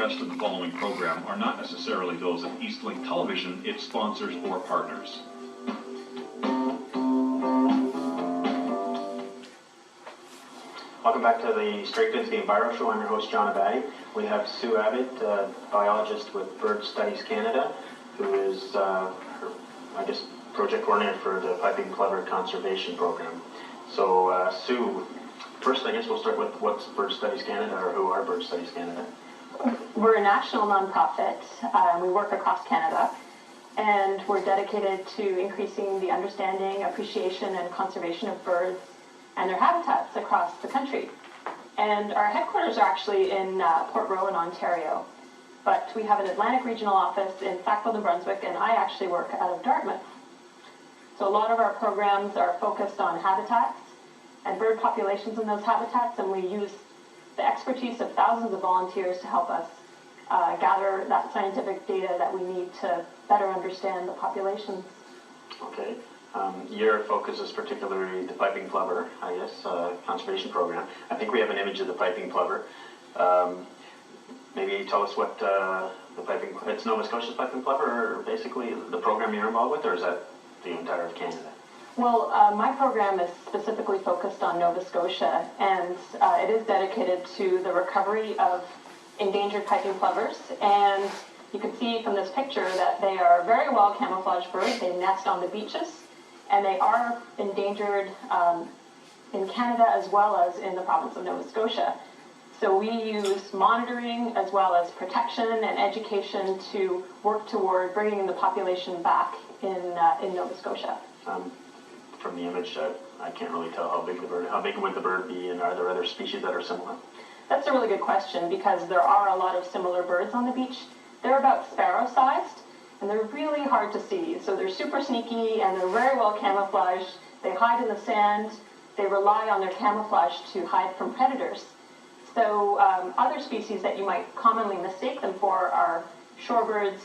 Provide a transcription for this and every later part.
rest of the following program are not necessarily those of Eastlink Television, its sponsors, or partners. Welcome back to the Straight Goods, the Enviro Show. I'm your host, John Abati. We have Sue Abbott, biologist with Bird Studies Canada, who is, project coordinator for the Piping Plover Conservation Program. So, Sue, first, I guess we'll start with what's Bird Studies Canada, or who are Bird Studies Canada? We're a national nonprofit. We work across Canada, and we're dedicated to increasing the understanding, appreciation, and conservation of birds and their habitats across the country. And our headquarters are actually in Port Rowan, Ontario, but we have an Atlantic regional office in Sackville, New Brunswick, and I actually work out of Dartmouth. So a lot of our programs are focused on habitats and bird populations in those habitats, and we use the expertise of thousands of volunteers to help us gather that scientific data that we need to better understand the populations. Okay. Your focus is particularly the piping plover, I guess, conservation program. I think we have an image of the piping plover. Maybe tell us what the piping, it's Nova Scotia's piping plover, or basically the program you're involved with, or is that the entire of Canada? Well, my program is specifically focused on Nova Scotia, and it is dedicated to the recovery of endangered piping plovers. And you can see from this picture that they are very well camouflaged birds. They nest on the beaches, and they are endangered in Canada as well as in the province of Nova Scotia. So we use monitoring as well as protection and education to work toward bringing the population back in Nova Scotia. From the image, I can't really tell how big would the bird be, and are there other species that are similar? That's a really good question, because there are a lot of similar birds on the beach. They're about sparrow-sized, and they're really hard to see. So they're super sneaky, and they're very well camouflaged. They hide in the sand. They rely on their camouflage to hide from predators. So other species that you might commonly mistake them for are shorebirds,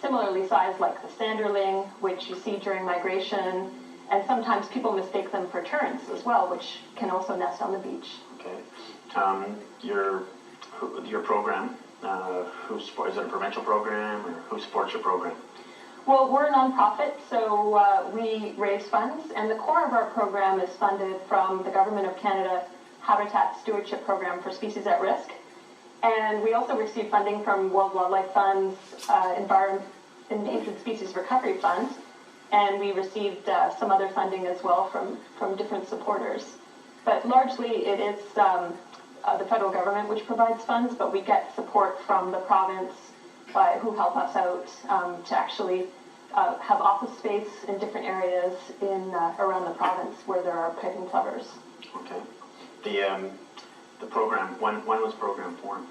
similarly sized like the sanderling, which you see during migration, and sometimes people mistake them for terns as well, which can also nest on the beach. Okay. Your program, is it a provincial program, or who supports your program? Well, we're a nonprofit, so we raise funds, and the core of our program is funded from the Government of Canada Habitat Stewardship Program for Species at Risk. And we also receive funding from World Wildlife Fund's Endangered Species Recovery Fund, and we received some other funding as well from different supporters. But largely it is the federal government which provides funds, but we get support from the province who help us out to actually have office space in different areas around the province where there are piping plovers. Okay. The program, when was the program formed?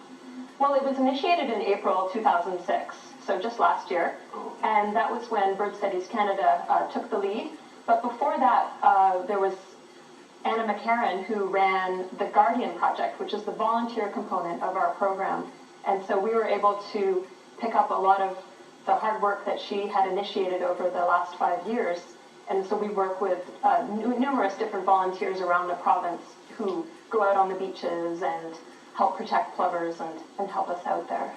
Well, it was initiated in April 2006, so just last year, and that was when Bird Studies Canada took the lead. But before that, there was Anna McCarran, who ran the Guardian Project, which is the volunteer component of our program. And so we were able to pick up a lot of the hard work that she had initiated over the last 5 years. And so we work with numerous different volunteers around the province who go out on the beaches and help protect plovers and help us out there.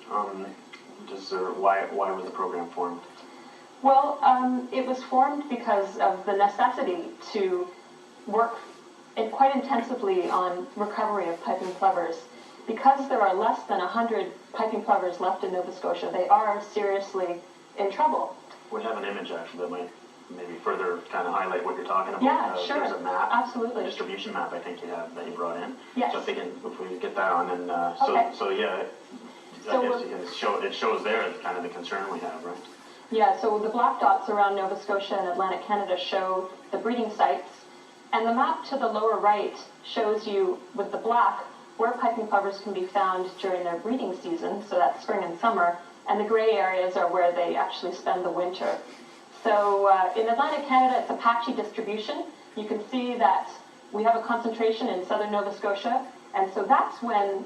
Why was the program formed? Well, it was formed because of the necessity to work quite intensively on recovery of piping plovers. Because there are less than 100 piping plovers left in Nova Scotia, they are seriously in trouble. We have an image actually that might maybe further kind of highlight what you're talking about. Yeah, sure. There's a map. Absolutely. A distribution map, I think you have, that you brought in. Yes. So if we get that on, then okay. so yeah, I guess you can show, it shows there kind of the concern we have, right? Yeah, so the black dots around Nova Scotia and Atlantic Canada show the breeding sites, and the map to the lower right shows you, with the black, where piping plovers can be found during their breeding season, so that's spring and summer, and the gray areas are where they actually spend the winter. So in Atlantic Canada, it's a patchy distribution. You can see that we have a concentration in southern Nova Scotia, and so that's when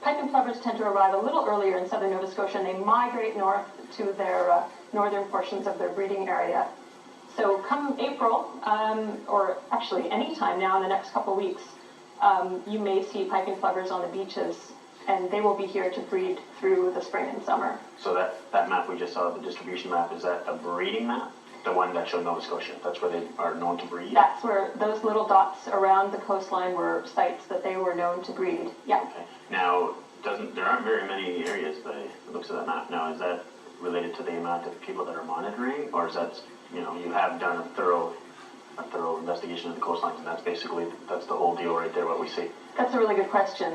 piping plovers tend to arrive a little earlier in southern Nova Scotia, and they migrate north to their northern portions of their breeding area. So come April, or actually any time now in the next couple of weeks, you may see piping plovers on the beaches. and they will be here to breed through the spring and summer. So that map we just saw, the distribution map, is that a breeding map? The one that showed Nova Scotia, that's where they are known to breed? That's where those little dots around the coastline were sites that they were known to breed. Yeah. Okay. Now, there aren't very many areas by the looks of that map. Now, is that related to the amount of people that are monitoring, or is that, you have done a thorough investigation of the coastlines, and that's the whole deal right there, what we see? That's a really good question.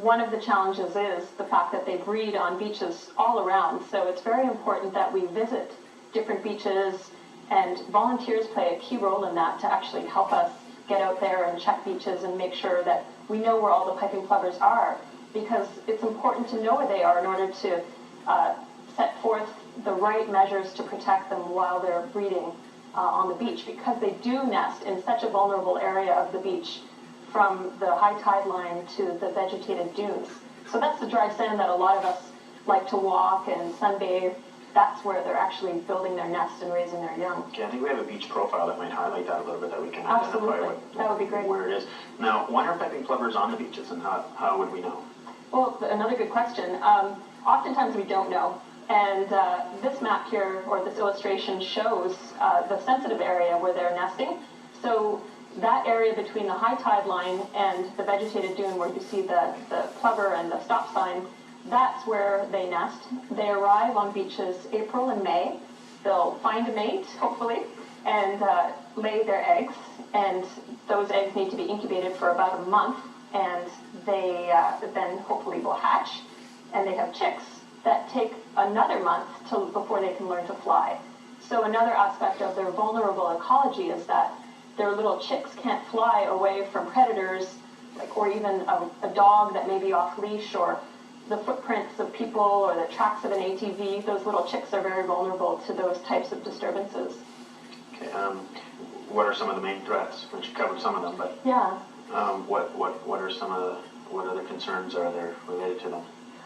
One of the challenges is the fact that they breed on beaches all around, so it's very important that we visit different beaches, and volunteers play a key role in that to actually help us get out there and check beaches and make sure that we know where all the piping plovers are, because it's important to know where they are in order to set forth the right measures to protect them while they're breeding on the beach, because they do nest in such a vulnerable area of the beach from the high tide line to the vegetated dunes. So that's the dry sand that a lot of us like to walk and sunbathe. That's where they're actually building their nest and raising their young. Okay, I think we have a beach profile that might highlight that a little bit, that we can Absolutely. identify That would be great. where it is. Now, when are piping plovers on the beaches, and how would we know? Well, another good question. Oftentimes we don't know. And this map here, or this illustration, shows the sensitive area where they're nesting. So that area between the high tide line and the vegetated dune, where you see the plover and the stop sign, that's where they nest. They arrive on beaches April and May. They'll find a mate, hopefully, and lay their eggs. And those eggs need to be incubated for about a month, and they then hopefully will hatch. And they have chicks that take another month before they can learn to fly. So another aspect of their vulnerable ecology is that their little chicks can't fly away from predators, or even a dog that may be off leash, or the footprints of people, or the tracks of an ATV. Those little chicks are very vulnerable to those types of disturbances. Okay, what are some of the main threats? Which you covered some of them, but Yeah. What other concerns are there related to them?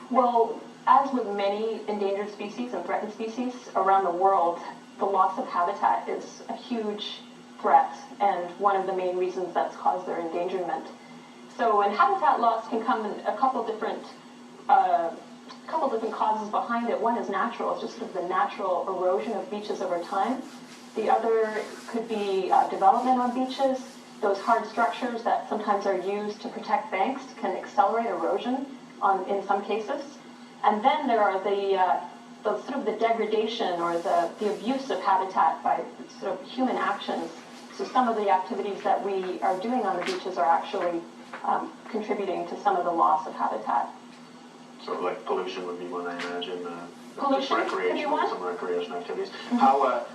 Well, as with many endangered species and threatened species around the world, the loss of habitat is a huge threat, and one of the main reasons that's caused their endangerment. So, and habitat loss can come in a couple different causes behind it. One is natural, it's just sort of the natural erosion of beaches over time. The other could be development on beaches. Those hard structures that sometimes are used to protect banks can accelerate erosion in some cases. And then there are the sort of the degradation or the abuse of habitat by sort of human actions. So some of the activities that we are doing on the beaches are actually contributing to some of the loss of habitat. So like pollution would be one, I imagine. Pollution could be one. Some recreation activities. Mm-hmm. How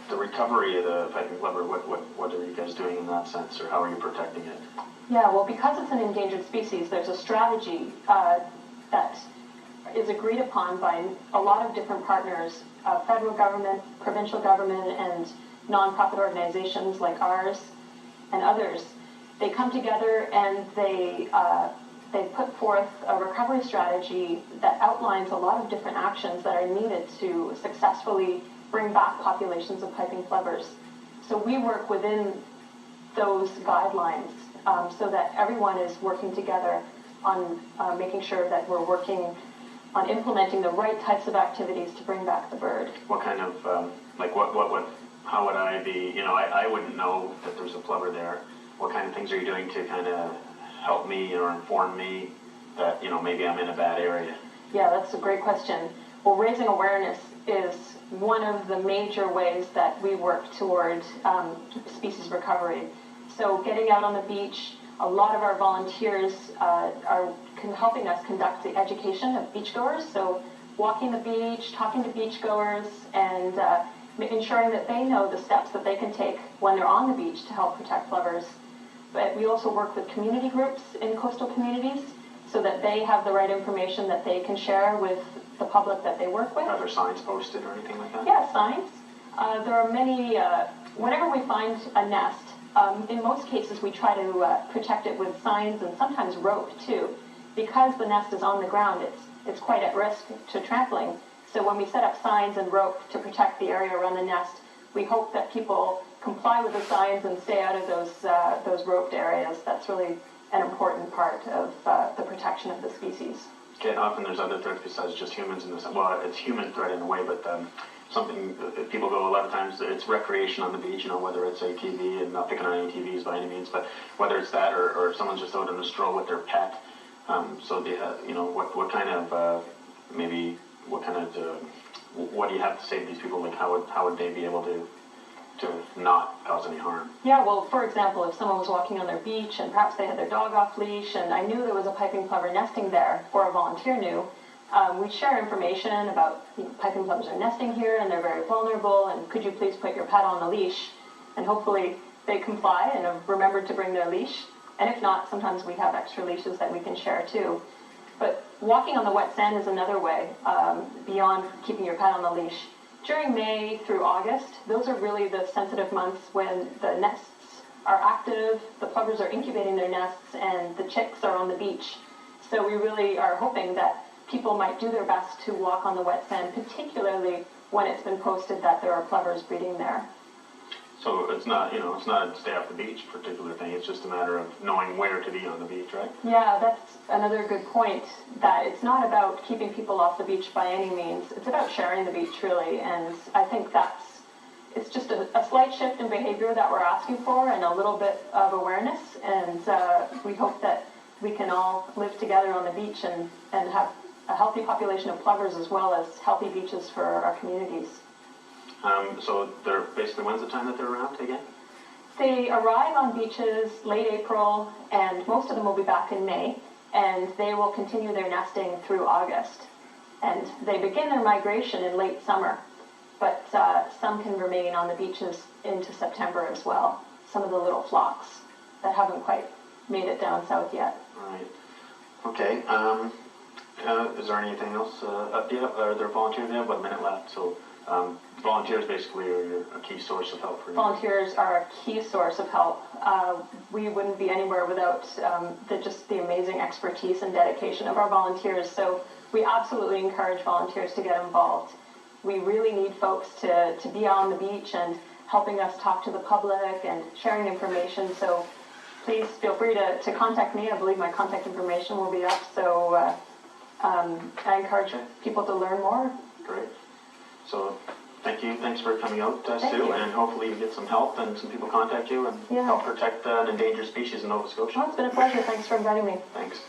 the recovery of the piping plover, what are you guys doing in that sense, or how are you protecting it? Yeah, well, because it's an endangered species, there's a strategy that is agreed upon by a lot of different partners, federal government, provincial government, and nonprofit organizations like ours and others. They come together and they put forth a recovery strategy that outlines a lot of different actions that are needed to successfully bring back populations of piping plovers. So we work within those guidelines so that everyone is working together on making sure that we're working on implementing the right types of activities to bring back the bird. What kind of, how would I be, I wouldn't know that there's a plover there. What kind of things are you doing to kind of help me or inform me that, maybe I'm in a bad area? Yeah, that's a great question. Well, raising awareness is one of the major ways that we work toward species recovery. So getting out on the beach, a lot of our volunteers are helping us conduct the education of beachgoers. So walking the beach, talking to beachgoers, and ensuring that they know the steps that they can take when they're on the beach to help protect plovers. But we also work with community groups in coastal communities so that they have the right information that they can share with the public that they work with. Are there signs posted or anything like that? Yeah, signs. There are many, whenever we find a nest, in most cases we try to protect it with signs and sometimes rope too. Because the nest is on the ground, it's quite at risk to trampling. So when we set up signs and rope to protect the area around the nest, we hope that people comply with the signs and stay out of those roped areas. That's really an important part of the protection of the species. Okay, often there's other threats besides just humans in this. Well, it's human threat in a way, but something people go a lot of times. It's recreation on the beach. You know, whether it's ATV, and not picking on ATVs by any means, but whether it's that or if someone's just out on a stroll with their pet. So they, you know, what kind of what do you have to say to these people? Like, how would they be able to not cause any harm? Yeah, well, for example, if someone was walking on their beach and perhaps they had their dog off leash and I knew there was a piping plover nesting there, or a volunteer knew, we'd share information about, you know, piping plovers are nesting here and they're very vulnerable, and could you please put your pet on the leash? And hopefully they comply and have remembered to bring their leash. And if not, sometimes we have extra leashes that we can share too. But walking on the wet sand is another way, beyond keeping your pet on the leash. During May through August, those are really the sensitive months when the nests are active, the plovers are incubating their nests, and the chicks are on the beach. So we really are hoping that people might do their best to walk on the wet sand, particularly when it's been posted that there are plovers breeding there. So it's not, you know, it's not a stay off the beach particular thing. It's just a matter of knowing where to be on the beach, right? Yeah, that's another good point, that it's not about keeping people off the beach by any means. It's about sharing the beach, really, and I think it's just a slight shift in behavior that we're asking for, and a little bit of awareness, and we hope that we can all live together on the beach and have a healthy population of plovers as well as healthy beaches for our communities. So they're basically, when's the time that they're around again? They arrive on beaches late April, and most of them will be back in May, and they will continue their nesting through August. And they begin their migration in late summer, but some can remain on the beaches into September as well. Some of the little flocks that haven't quite made it down south yet. Right. Okay. Is there anything else? Are there volunteers? We have about a minute left, so volunteers basically are a key source of help for you. Volunteers are a key source of help. We wouldn't be anywhere without just the amazing expertise and dedication of our volunteers. So we absolutely encourage volunteers to get involved. We really need folks to be on the beach and helping us talk to the public and sharing information. So please feel free to contact me. I believe my contact information will be up. So I encourage people to learn more. Great. So thank you. Thanks for coming out, Thank Sue, you. and hopefully you get some help and some people contact you and Yeah. help protect an endangered species in Nova Scotia. Well, it's been a pleasure. Thanks for inviting me. Thanks.